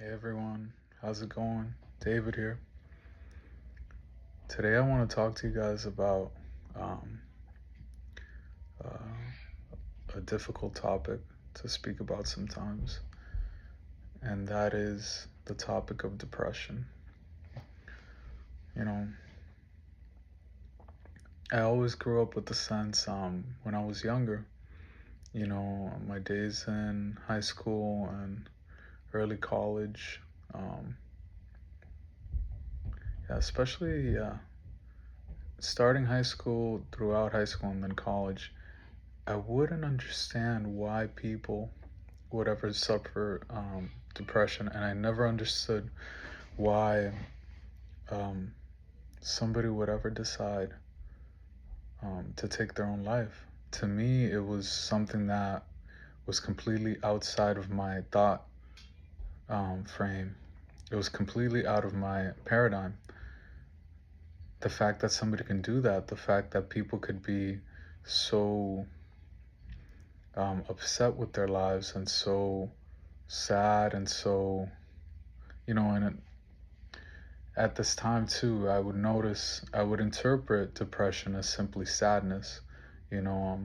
Hey everyone, how's it going? David here. Today I want to talk to you guys about um, uh, a difficult topic to speak about sometimes, and that is the topic of depression. You know, I always grew up with the sense when I was younger, my days in high school and early college, um, yeah, especially starting high school, throughout high school, and then college. I wouldn't understand why people would ever suffer depression, and I never understood why um, somebody would ever decide to take their own life. To me, it was something that was completely outside of my thought frame. It was completely out of my paradigm. The fact that somebody can do that, the fact that people could be so upset with their lives and so sad and so, and at this time too, I would interpret depression as simply sadness, you know,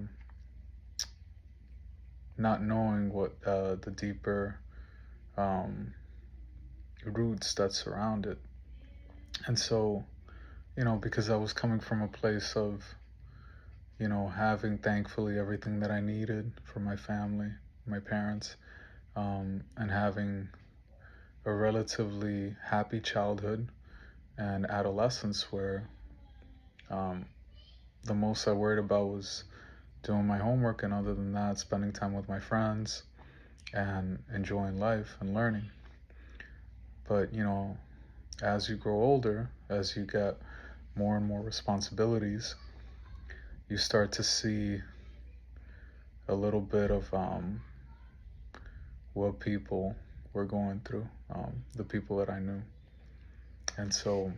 not knowing what the deeper um, roots that surround it. And so, because I was coming from a place of, having thankfully everything that I needed for my family, my parents, and having a relatively happy childhood and adolescence where um, the most I worried about was doing my homework, and other than that, spending time with my friends and enjoying life and learning. But, as you grow older, as you get more and more responsibilities, you start to see a little bit of what people were going through, the people that I knew. And so,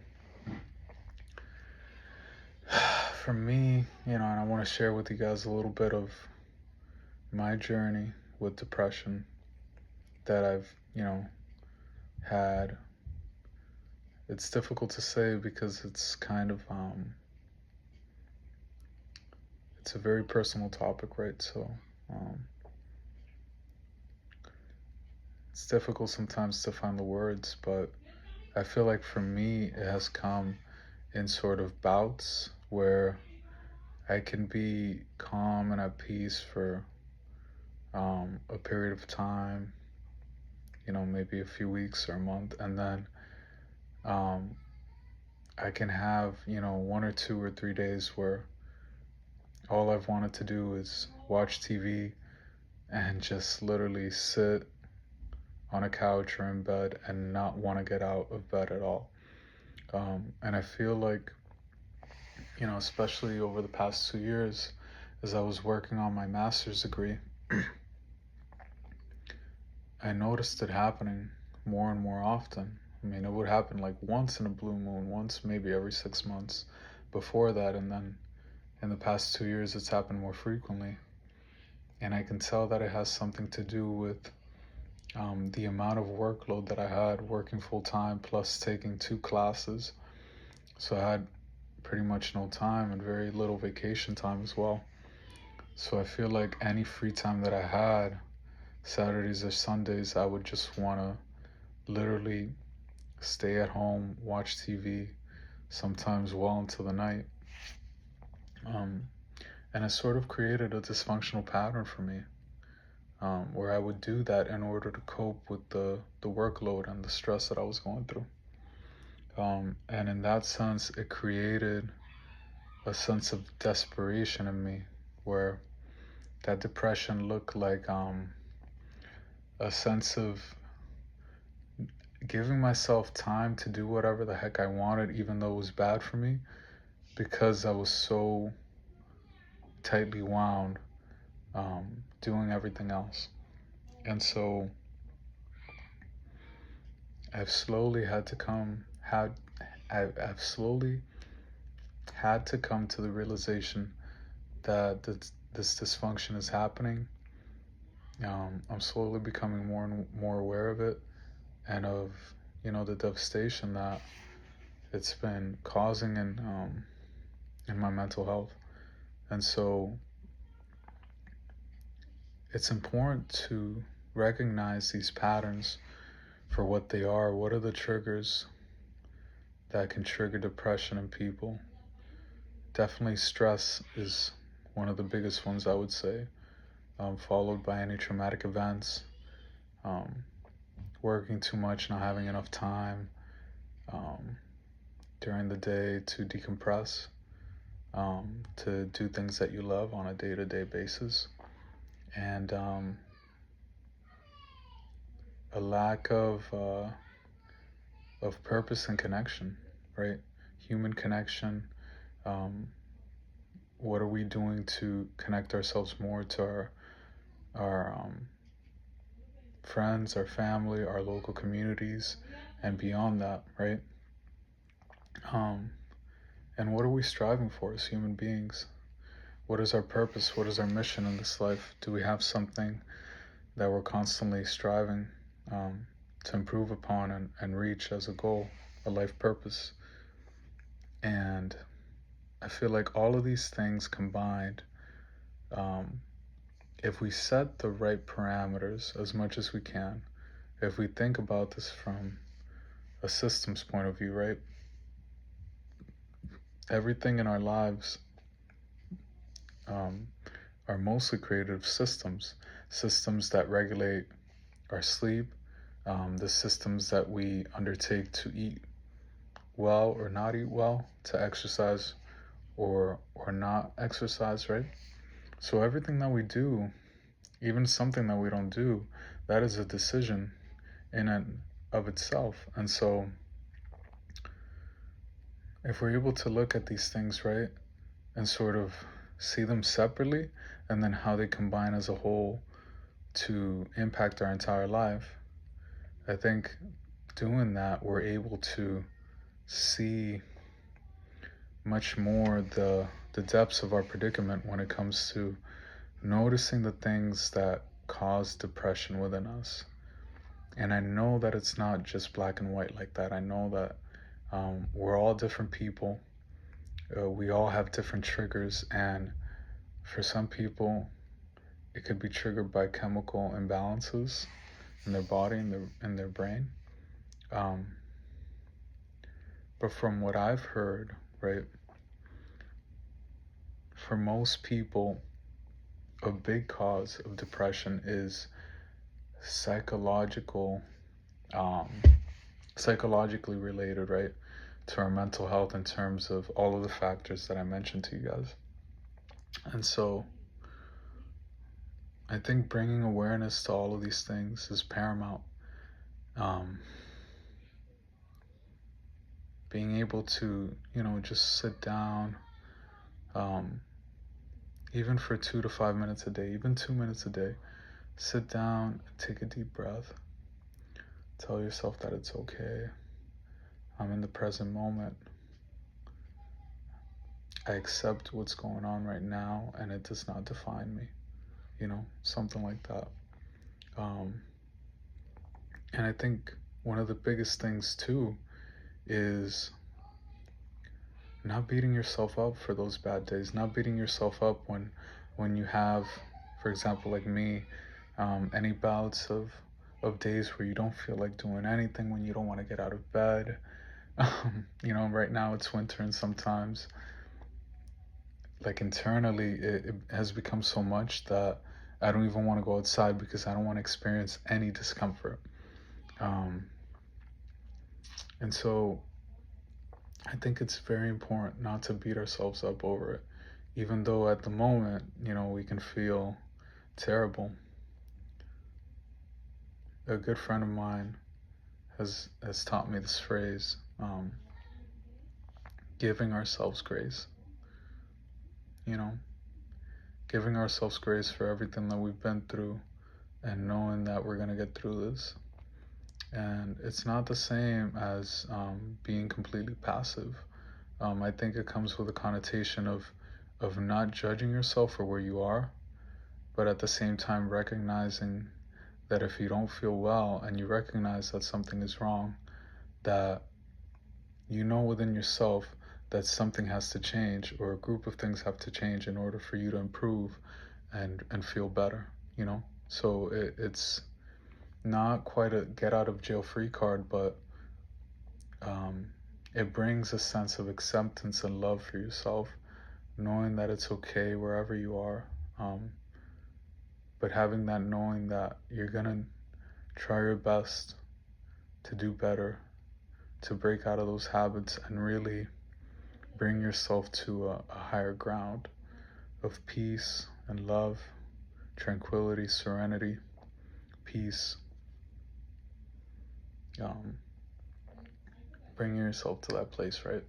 for me, and I want to share with you guys a little bit of my journey with depression that I've, had. It's difficult to say because it's kind of it's a very personal topic, right? So um, it's difficult sometimes to find the words, but I feel like for me it has come in sort of bouts where I can be calm and at peace for a period of time, maybe a few weeks or a month, and then um, I can have 1 or 2 or 3 days where all I've wanted to do is watch TV and just literally sit on a couch or in bed and not want to get out of bed at all. And I feel like, especially over the past 2 years, as I was working on my master's degree, I noticed it happening more and more often. I mean, it would happen like once in a blue moon, once maybe every 6 months before that, and then in the past 2 years, it's happened more frequently. And I can tell that it has something to do with the amount of workload that I had working full time plus taking 2 classes. So I had pretty much no time and very little vacation time as well. So I feel like any free time that I had, Saturdays or Sundays, I would just want to literally stay at home, watch TV, sometimes well into the night. Um, and it sort of created a dysfunctional pattern for me, where I would do that in order to cope with the workload and the stress that I was going through. And in that sense, it created a sense of desperation in me, where that depression looked like a sense of giving myself time to do whatever the heck I wanted, even though it was bad for me, because I was so tightly wound doing everything else. And so I've slowly had to come had I've slowly had to come to the realization that this dysfunction is happening. I'm slowly becoming more and more aware of it, and of, the devastation that it's been causing in my mental health. And so it's important to recognize these patterns for what they are. What are the triggers that can trigger depression in people? Definitely stress is one of the biggest ones, I would say, followed by any traumatic events, um, working too much, not having enough time um, during the day to decompress, to do things that you love on a day-to-day basis, and a lack of purpose and connection, right? Human connection. Um, what are we doing to connect ourselves more to our friends, our family, our local communities, and beyond that, right? Um, and what are we striving for as human beings? What is our purpose? What is our mission in this life? Do we have something that we're constantly striving um, to improve upon and reach as a goal, a life purpose? And I feel like all of these things combined, um, if we set the right parameters as much as we can, if we think about this from a systems point of view, right? Everything in our lives um, are mostly creative systems, systems that regulate our sleep, the systems that we undertake to eat well or not eat well, to exercise or not exercise, right? So everything that we do, even something that we don't do, that is a decision in and of itself. And so if we're able to look at these things, right, and sort of see them separately and then how they combine as a whole to impact our entire life, I think doing that, we're able to see much more the depths of our predicament when it comes to noticing the things that cause depression within us. And I know that it's not just black and white like that. I know that we're all different people. We all have different triggers, and for some people, it could be triggered by chemical imbalances in their body and their brain. Um, but from what I've heard, right, for most people, a big cause of depression is psychological, um, psychologically related, right, to our mental health in terms of all of the factors that I mentioned to you guys. And so I think bringing awareness to all of these things is paramount. Um, being able to, just sit down, um, even for 2 to 5 minutes a day, even 2 minutes a day, sit down, take a deep breath, tell yourself that it's okay. I'm in the present moment. I accept what's going on right now and it does not define me, something like that. Um, and I think one of the biggest things too is not beating yourself up for those bad days, not beating yourself up when you have, for example, like me, any bouts of days where you don't feel like doing anything, when you don't want to get out of bed. Right now it's winter, and sometimes, like, internally, it has become so much that I don't even want to go outside because I don't want to experience any discomfort. And so I think it's very important not to beat ourselves up over it, even though at the moment, we can feel terrible. A good friend of mine has taught me this phrase, giving ourselves grace. Giving ourselves grace for everything that we've been through and knowing that we're going to get through this. And it's not the same as being completely passive. I think it comes with a connotation of not judging yourself for where you are, but at the same time recognizing that if you don't feel well and you recognize that something is wrong, that you know within yourself that something has to change or a group of things have to change in order for you to improve and feel better, you know? So it's not quite a get out of jail free card, but um, it brings a sense of acceptance and love for yourself, knowing that it's okay wherever you are. Um, but having that knowing that you're gonna try your best to do better, to break out of those habits and really bring yourself to a higher ground of peace and love, tranquility, serenity, peace. Um, bringing yourself to that place, right?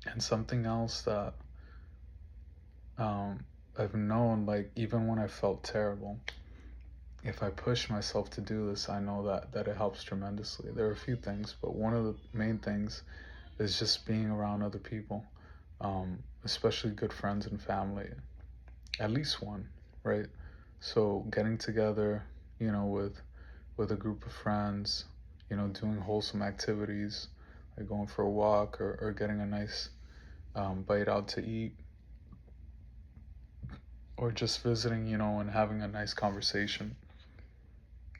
And something else that um, I've known, like even when I felt terrible, if I push myself to do this, I know that it helps tremendously. There are a few things, but one of the main things is just being around other people, especially good friends and family, at least one, right? So getting together, with a group of friends, doing wholesome activities, like going for a walk or getting a nice bite out to eat, or just visiting, and having a nice conversation.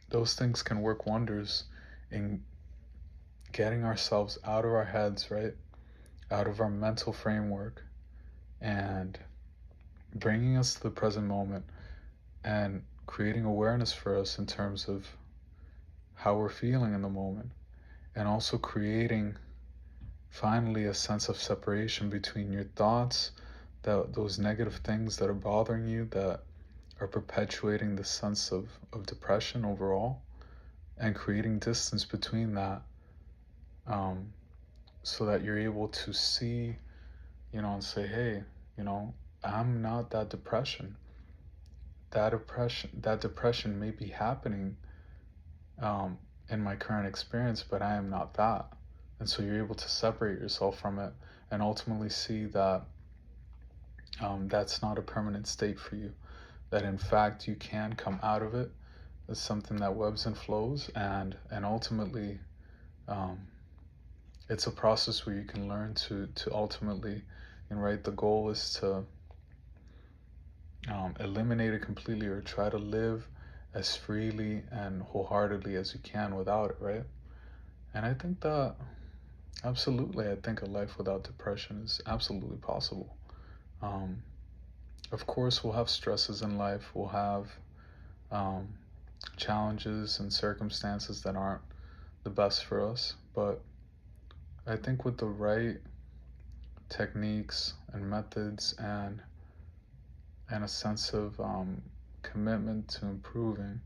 Those things can work wonders in getting ourselves out of our heads, right? Out of our mental framework and bringing us to the present moment and creating awareness for us in terms of how we're feeling in the moment, and also creating finally a sense of separation between your thoughts, those negative things that are bothering you, that are perpetuating the sense of depression overall, and creating distance between that, um, so that you're able to see, and say, hey, you know, I'm not that depression. That depression may be happening um, in my current experience, but I am not that. And so you're able to separate yourself from it and ultimately see that that's not a permanent state for you. That in fact you can come out of it. It's something that webs and flows, and ultimately, um, it's a process where you can learn to ultimately, and right, the goal is to eliminate it completely or try to live as freely and wholeheartedly as you can without it, right? And I think that absolutely, I think a life without depression is absolutely possible. Um, of course, we'll have stresses in life, we'll have um, challenges and circumstances that aren't the best for us, but I think with the right techniques and methods and a sense of commitment to improving,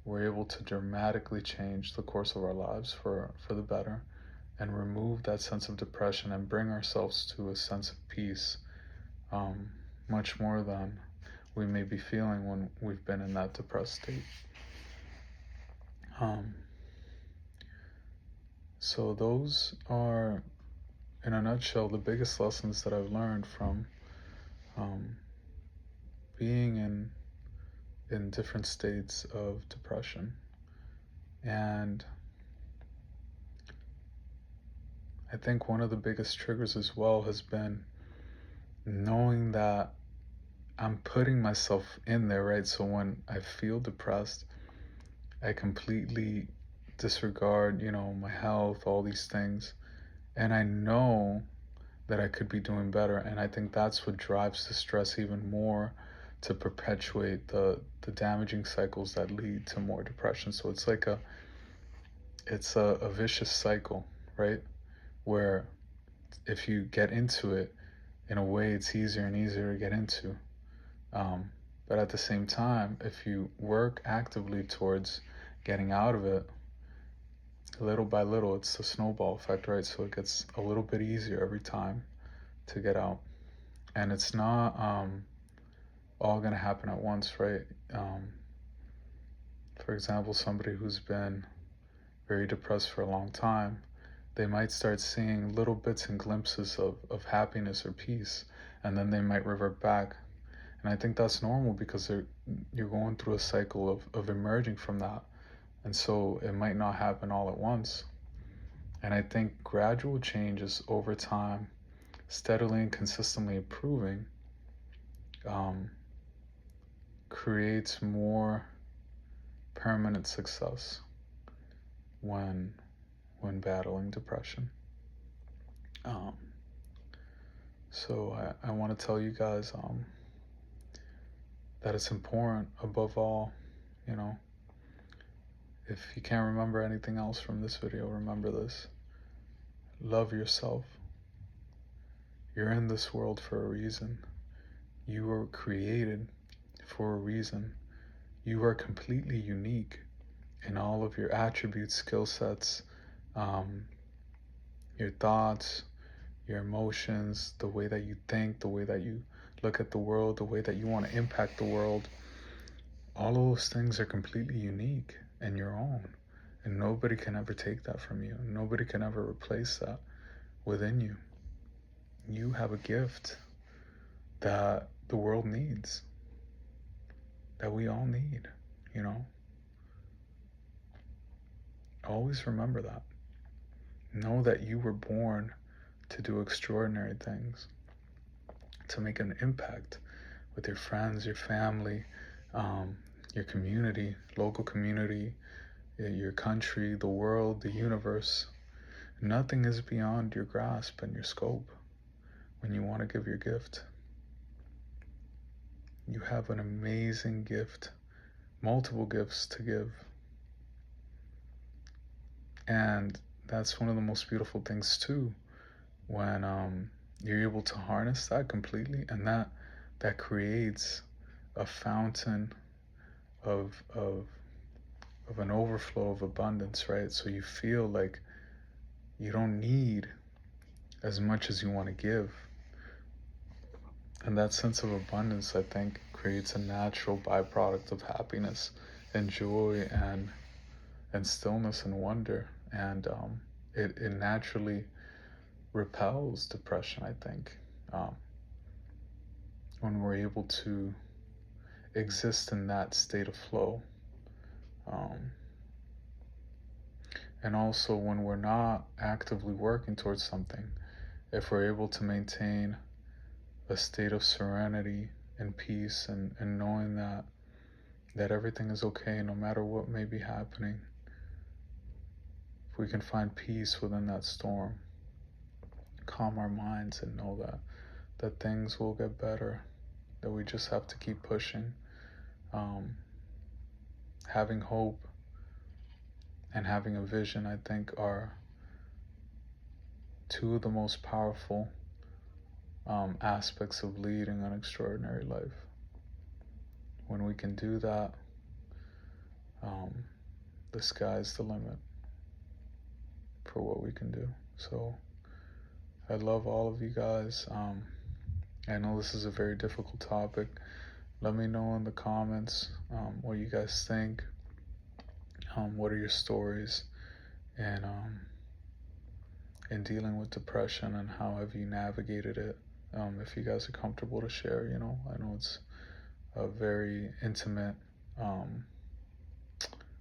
we're able to dramatically change the course of our lives for the better and remove that sense of depression and bring ourselves to a sense of peace, um, much more than we may be feeling when we've been in that depressed state. Um, so those are, in a nutshell, the biggest lessons that I've learned from um, being in different states of depression. And I think one of the biggest triggers as well has been knowing that I'm putting myself in there, right? So when I feel depressed, I completely disregard, my health, all these things. And I know that I could be doing better. And I think that's what drives the stress even more, to perpetuate the damaging cycles that lead to more depression. So it's a vicious cycle, right? Where if you get into it, in a way, it's easier and easier to get into. Um, but at the same time, if you work actively towards getting out of it, little by little, it's the snowball effect, right? So it gets a little bit easier every time to get out. And it's not all going to happen at once, right? Um, for example, somebody who's been very depressed for a long time, they might start seeing little bits and glimpses of happiness or peace, and then they might revert back And I think that's normal because you're going through a cycle of emerging from that. And so it might not happen all at once. And I think gradual changes over time, steadily and consistently improving, um, creates more permanent success when battling depression. Um, so I want to tell you guys that it's important above all, you know, if you can't remember anything else from this video, remember this. Love yourself. You're in this world for a reason. You were created for a reason. You are completely unique in all of your attributes, skill sets, your thoughts, your emotions, the way that you think, the way that you look at the world, the way that you want to impact the world. All of those things are completely unique and your own. And nobody can ever take that from you. Nobody can ever replace that within you. You have a gift that the world needs, that we all need, you know? Always remember that. Know that you were born to do extraordinary things, to make an impact with your friends, your family, your community, local community, your country, the world, the universe. Nothing is beyond your grasp and your scope when you want to give your gift. You have an amazing gift, multiple gifts to give. And that's one of the most beautiful things too, when you're able to harness that completely, and that creates a fountain of an overflow of abundance, right? So you feel like you don't need as much as you want to give. And that sense of abundance, I think, creates a natural byproduct of happiness and joy and stillness and wonder. And it naturally repels depression, I think, when we're able to exist in that state of flow. And also when we're not actively working towards something, if we're able to maintain a state of serenity and peace and knowing that everything is okay no matter what may be happening, if we can find peace within that storm, calm our minds and know that things will get better, that we just have to keep pushing, having hope and having a vision, I think, are two of the most powerful aspects of leading an extraordinary life. When we can do that, the sky's the limit for what we can do. So I love all of you guys. I know this is a very difficult topic. Let me know in the comments what you guys think. What are your stories in dealing with depression, and how have you navigated it? If you guys are comfortable to share, you know, I know it's a very intimate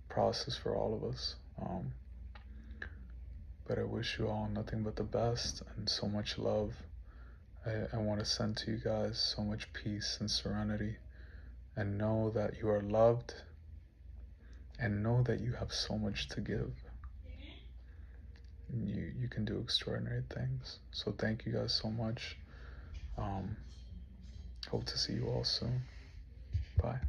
process for all of us. But I wish you all nothing but the best and so much love. I want to send to you guys so much peace and serenity, and know that you are loved, and know that you have so much to give. You can do extraordinary things. So thank you guys so much. Hope to see you all soon. Bye.